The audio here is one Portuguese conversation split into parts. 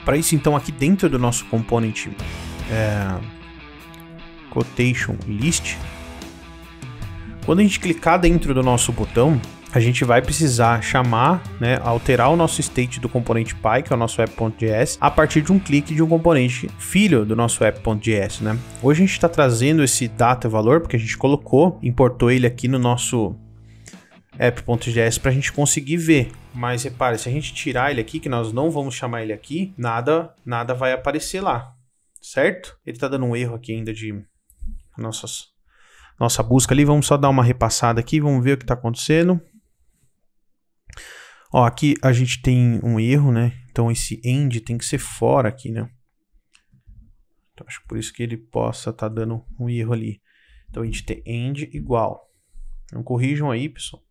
Para isso, então, aqui dentro do nosso component quotation list, quando a gente clicar dentro do nosso botão, a gente vai precisar chamar, né, alterar o nosso state do componente Py, que é o nosso app.js, a partir de um clique de um componente filho do nosso app.js, né? Hoje a gente está trazendo esse data valor porque a gente importou ele aqui no nosso app.js para a gente conseguir ver. Mas repare, se a gente tirar ele aqui, que nós não vamos chamar ele aqui, nada vai aparecer lá, certo? Ele está dando um erro aqui ainda de nossa busca ali. Vamos só dar uma repassada aqui, vamos ver o que está acontecendo. Ó, aqui a gente tem um erro, né? Então esse end tem que ser fora aqui, né? Então acho que por isso que ele possa estar dando um erro ali. Então a gente tem end igual. Então corrijam aí, pessoal.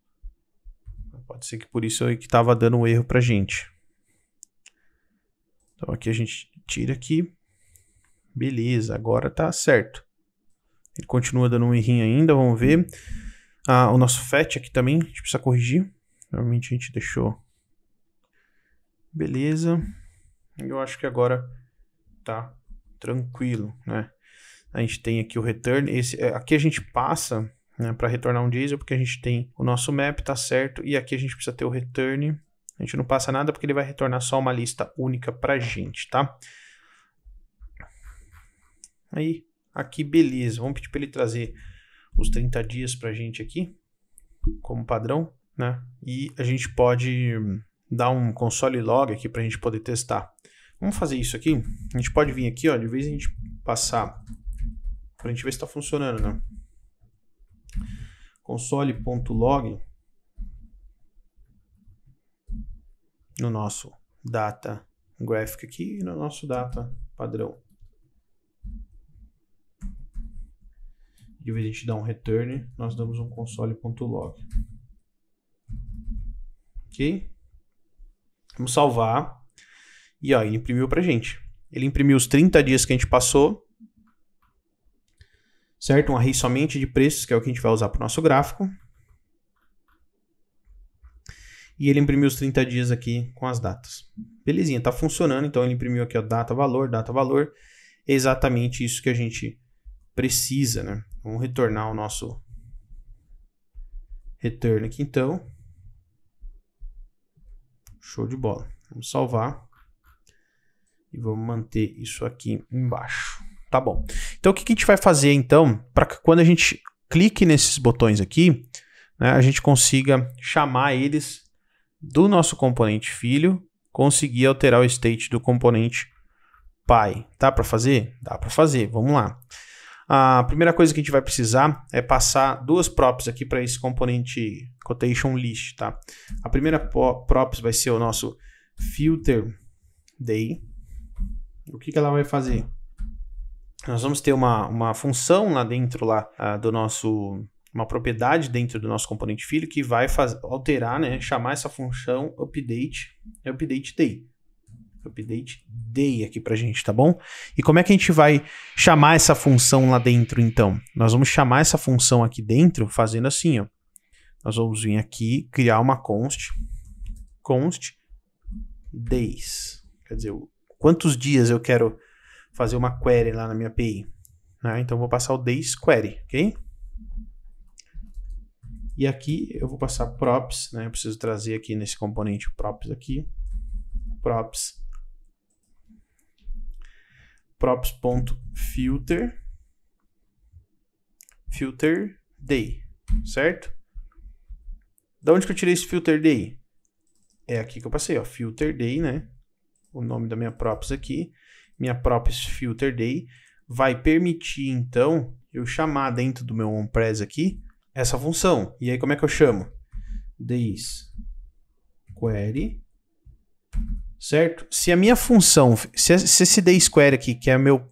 Pode ser que por isso aí que estava dando um erro pra gente. Então aqui a gente tira aqui. Beleza, agora tá certo. Ele continua dando um errinho ainda, vamos ver. O nosso fetch aqui também, a gente precisa corrigir. Normalmente a gente deixou. Beleza. Eu acho que agora tá tranquilo, né? A gente tem aqui o return. Aqui a gente passa, né, para retornar um JSON, porque a gente tem o nosso map, tá certo. E aqui a gente precisa ter o return. A gente não passa nada porque ele vai retornar só uma lista única pra gente, tá? Aí, aqui beleza. Vamos pedir para ele trazer os 30 dias pra gente aqui, como padrão, né? E a gente pode dar um console log aqui para a gente poder testar. Vamos fazer isso aqui. A gente pode vir aqui, ó, de vez a gente passar para a gente ver se está funcionando, né? Console.log no nosso data graphic aqui e no nosso data padrão. De vez a gente dá um return, nós damos um console.log. Ok? Vamos salvar. E ó, ele imprimiu pra gente. Ele imprimiu os 30 dias que a gente passou. Certo? Um array somente de preços, que é o que a gente vai usar para o nosso gráfico. E ele imprimiu os 30 dias aqui com as datas. Belezinha, tá funcionando. Então ele imprimiu aqui, ó, data, valor. É exatamente isso que a gente precisa, né? Vamos retornar o nosso return aqui, então. Show de bola. Vamos salvar. E vamos manter isso aqui embaixo. Tá bom. Então, o que a gente vai fazer, então, para que quando a gente clique nesses botões aqui, né, a gente consiga chamar eles do nosso componente filho, conseguir alterar o state do componente Py. Dá para fazer? Dá para fazer. Vamos lá. A primeira coisa que a gente vai precisar é passar duas props aqui para esse componente quotation list, tá? A primeira props vai ser o nosso filter day. O que ela vai fazer? Nós vamos ter uma função lá dentro do nosso, uma propriedade dentro do nosso componente filho que vai alterar, né, chamar essa função update day. Update day aqui pra gente, tá bom? E como é que a gente vai chamar essa função lá dentro, então? Nós vamos chamar essa função aqui dentro fazendo assim, ó. Nós vamos vir aqui, criar uma const days. Quer dizer, quantos dias eu quero fazer uma query lá na minha API. Né? Então, eu vou passar o days query, ok? E aqui eu vou passar props, né? Eu preciso trazer aqui nesse componente props aqui. Props.filter day, certo? Da onde que eu tirei esse filter day? É aqui que eu passei, ó, filter day, né? O nome da minha props aqui, minha props filter day vai permitir então eu chamar dentro do meu onPress aqui essa função. E aí como é que eu chamo? Days query, certo? Se a minha função, se esse days query aqui, que é meu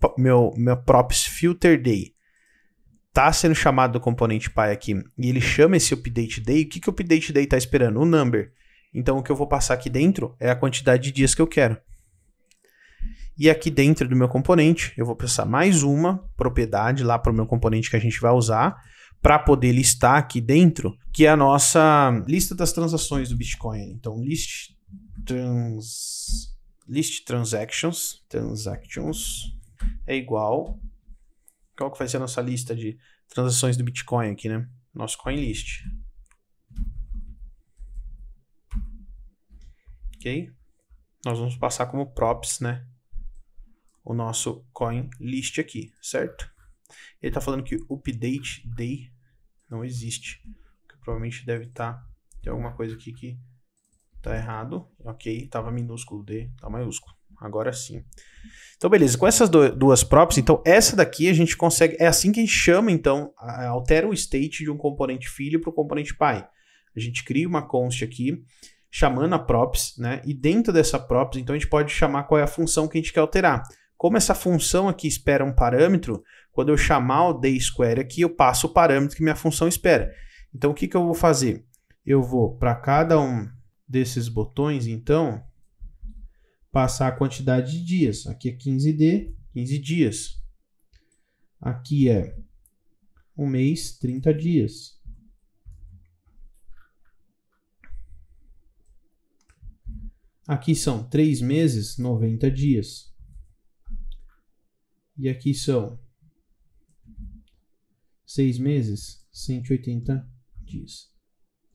props filter day, tá sendo chamado do componente Py aqui, e ele chama esse update day, o que o update day tá esperando? O number. Então o que eu vou passar aqui dentro é a quantidade de dias que eu quero. E aqui dentro do meu componente, eu vou passar mais uma propriedade lá para o meu componente que a gente vai usar, para poder listar aqui dentro, que é a nossa lista das transações do Bitcoin. Então, list list transactions é igual, qual que vai ser a nossa lista de transações do Bitcoin aqui, né? Nosso coin list. Ok? Nós vamos passar como props, né? O nosso coin list aqui, certo? Ele está falando que update day não existe. Que provavelmente deve estar... Tem alguma coisa aqui que tá errado. Ok, estava minúsculo, D tá maiúsculo. Agora sim. Então, beleza. Com essas duas props, então essa daqui a gente consegue... É assim que a gente chama, então, altera o state de um componente filho para o componente pai. A gente cria uma const aqui, chamando a props, né? E dentro dessa props, então, a gente pode chamar qual é a função que a gente quer alterar. Como essa função aqui espera um parâmetro, quando eu chamar o day_square aqui, eu passo o parâmetro que minha função espera. Então, o que eu vou fazer? Eu vou, para cada um desses botões, então, passar a quantidade de dias. Aqui é 15D, 15 dias. Aqui é um mês, 30 dias. Aqui são 3 meses, 90 dias. E aqui são 6 meses, 180 dias.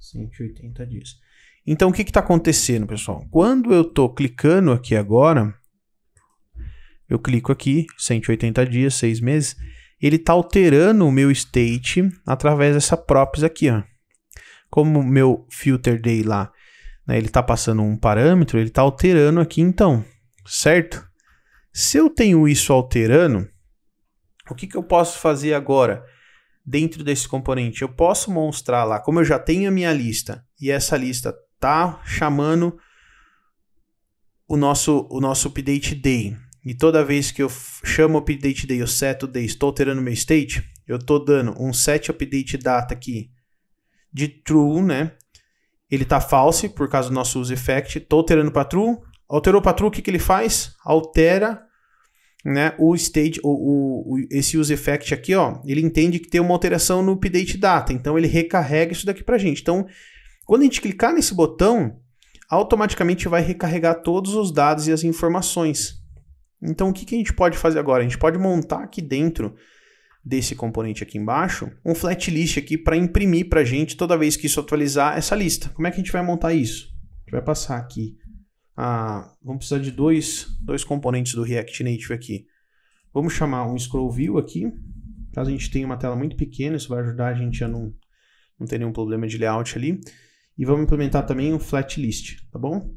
180 dias. Então, o que está acontecendo, pessoal? Quando eu estou clicando aqui agora, eu clico aqui, 180 dias, 6 meses, ele está alterando o meu state através dessa props aqui, ó. Como o meu filter day lá, né, ele está passando um parâmetro, ele está alterando aqui então, certo? Se eu tenho isso alterando, o que eu posso fazer agora dentro desse componente? Eu posso mostrar lá, como eu já tenho a minha lista, e essa lista está chamando o nosso update day, e toda vez que eu chamo o update day, eu seto o day, estou alterando meu state, eu estou dando um set update data aqui de true, né? Ele está false por causa do nosso use effect, estou alterando para true. Alterou para true, o que ele faz? Altera, né, o state, esse use effect aqui, ó, ele entende que tem uma alteração no update data, então ele recarrega isso daqui para a gente. Então, quando a gente clicar nesse botão, automaticamente vai recarregar todos os dados e as informações. Então, o que a gente pode fazer agora? A gente pode montar aqui dentro desse componente aqui embaixo, um flat list aqui para imprimir para a gente toda vez que isso atualizar essa lista. Como é que a gente vai montar isso? A gente vai passar aqui. Vamos precisar de dois componentes do React Native aqui. Vamos chamar um scroll view aqui. Caso a gente tenha uma tela muito pequena, isso vai ajudar a gente a não ter nenhum problema de layout ali. E vamos implementar também um flat list, tá bom?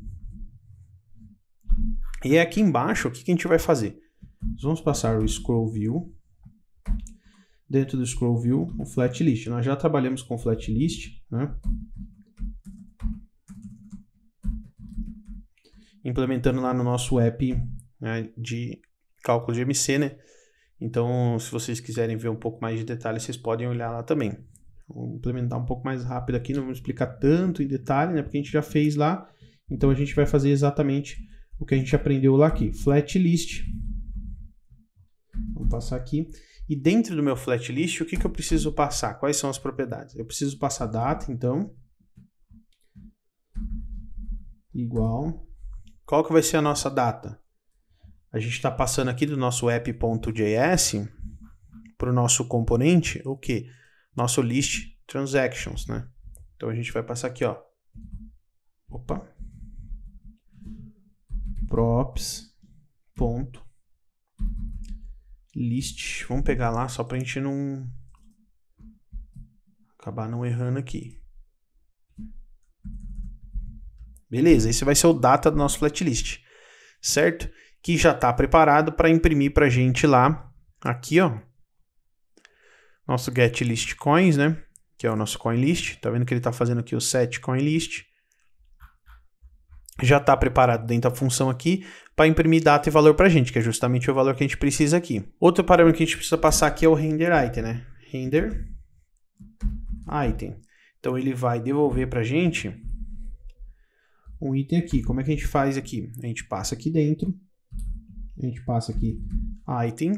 E aqui embaixo, o que a gente vai fazer? Nós vamos passar o scroll view. Dentro do scroll view, o flat list. Nós já trabalhamos com flat list, né? Implementando lá no nosso app, né, de cálculo de MC, né? Então, se vocês quiserem ver um pouco mais de detalhes, vocês podem olhar lá também. Vou implementar um pouco mais rápido aqui, não vamos explicar tanto em detalhe, né? Porque a gente já fez lá. Então, a gente vai fazer exatamente o que a gente aprendeu lá aqui. Flat list. Vamos passar aqui. E dentro do meu flat list, o que eu preciso passar? Quais são as propriedades? Eu preciso passar data, então. Igual. Qual que vai ser a nossa data? A gente está passando aqui do nosso app.js para o nosso componente, o quê? Nosso list transactions, né? Então a gente vai passar aqui, ó. Opa. Props.list. Vamos pegar lá só para a gente não acabar não errando aqui. Beleza, esse vai ser o data do nosso flat list, certo? Que já está preparado para imprimir para a gente lá, aqui, ó, nosso get list coins, né? Que é o nosso coin list. Tá vendo que ele está fazendo aqui o set coin list. Já está preparado dentro da função aqui para imprimir data e valor para a gente, que é justamente o valor que a gente precisa aqui. Outro parâmetro que a gente precisa passar aqui é o render item, né? Render item. Então ele vai devolver para a gente um item aqui. Como é que a gente faz aqui? A gente passa aqui dentro, a gente passa aqui item,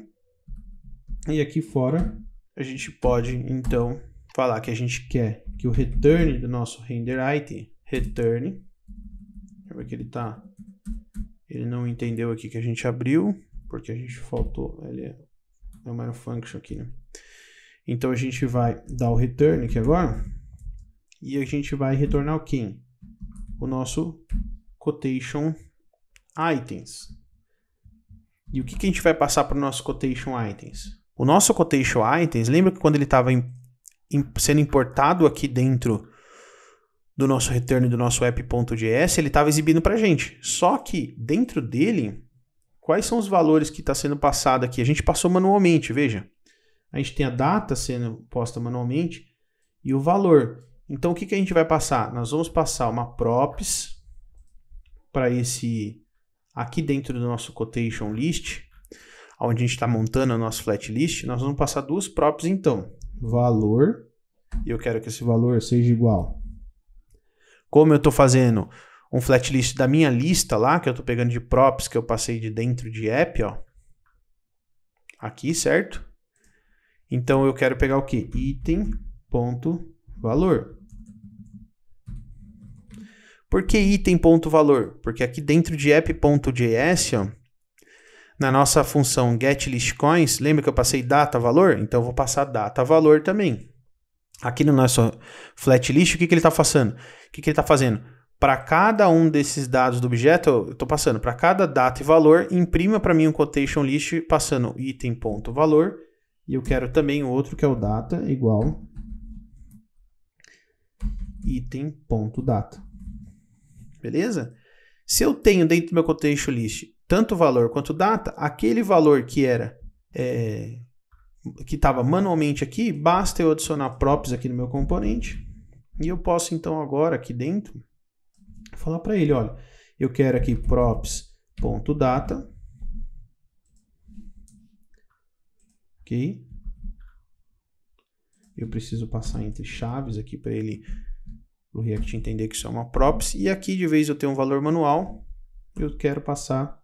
e aqui fora a gente pode então falar que a gente quer que o return do nosso render item return. Deixa eu ver que ele Ele não entendeu aqui que a gente abriu, porque a gente faltou, ele é uma function aqui, né? Então a gente vai dar o return aqui agora, e a gente vai retornar o quê? O nosso quotation items. E o que a gente vai passar para o nosso quotation items? O nosso quotation items, lembra que quando ele estava sendo importado aqui dentro do nosso return do nosso app.js, ele estava exibindo para a gente. Só que dentro dele, quais são os valores que está sendo passado aqui? A gente passou manualmente, veja. A gente tem a data sendo posta manualmente e o valor. Então o que a gente vai passar? Nós vamos passar uma props para esse aqui dentro do nosso quotation list, onde a gente está montando o nosso flat list. Nós vamos passar duas props então. Valor, e eu quero que esse valor seja igual. Como eu estou fazendo um flat list da minha lista lá, que eu estou pegando de props que eu passei de dentro de app, ó. Aqui, certo? Então eu quero pegar o quê? Item.valor. Por que item.valor? Porque aqui dentro de app.js, ó, na nossa função getListCoins, lembra que eu passei data-valor? Então eu vou passar data-valor também. Aqui no nosso flat list, o que ele está fazendo? O que ele está fazendo? Para cada um desses dados do objeto, eu estou passando para cada data e valor, imprima para mim um quotation list passando item.valor, e eu quero também outro que é o data igual item.data. Beleza? Se eu tenho dentro do meu quotation list tanto valor quanto data, aquele valor que era que estava manualmente aqui, basta eu adicionar props aqui no meu componente e eu posso então agora aqui dentro falar para ele, olha, eu quero aqui props.data, ok? Eu preciso passar entre chaves aqui para ele, o React entender que isso é uma props, e aqui de vez eu tenho um valor manual, eu quero passar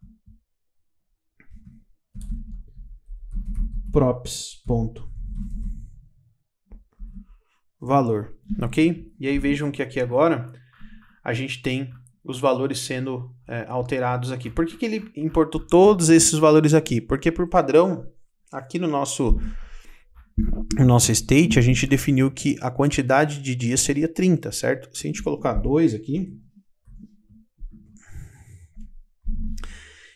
props.valor, ok? E aí vejam que aqui agora a gente tem os valores sendo alterados aqui. Por que ele importou todos esses valores aqui? Porque por padrão, aqui no nosso state, a gente definiu que a quantidade de dias seria 30, certo? Se a gente colocar 2 aqui,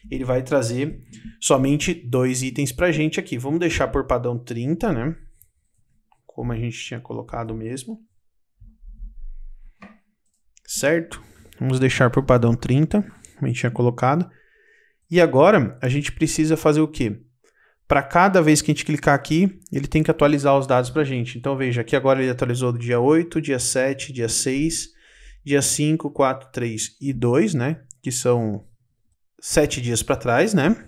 ele vai trazer somente 2 itens para a gente aqui. Vamos deixar por padrão 30, né? Como a gente tinha colocado mesmo. Certo? Vamos deixar por padrão 30, como a gente tinha colocado. E agora, a gente precisa fazer o quê? Para cada vez que a gente clicar aqui, ele tem que atualizar os dados para a gente. Então, veja, aqui agora ele atualizou do dia 8, dia 7, dia 6, dia 5, 4, 3 e 2, né? Que são 7 dias para trás, né?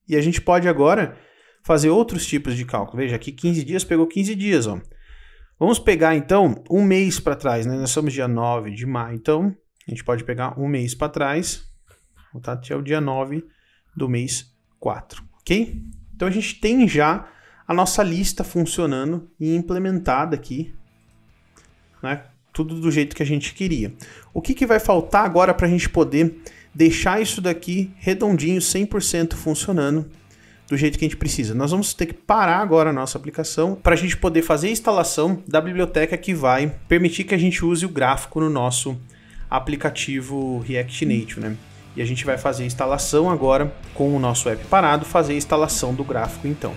E a gente pode agora fazer outros tipos de cálculo. Veja, aqui 15 dias pegou 15 dias, ó. Vamos pegar, então, um mês para trás, né? Nós somos dia 9 de maio, então a gente pode pegar um mês para trás, voltar até o dia 9 do mês 4, ok? Então a gente tem já a nossa lista funcionando e implementada aqui, né? Tudo do jeito que a gente queria. O que vai faltar agora para a gente poder deixar isso daqui redondinho, 100% funcionando do jeito que a gente precisa? Nós vamos ter que parar agora a nossa aplicação para a gente poder fazer a instalação da biblioteca que vai permitir que a gente use o gráfico no nosso aplicativo React Native, né? E a gente vai fazer a instalação agora com o nosso app parado, fazer a instalação do gráfico então.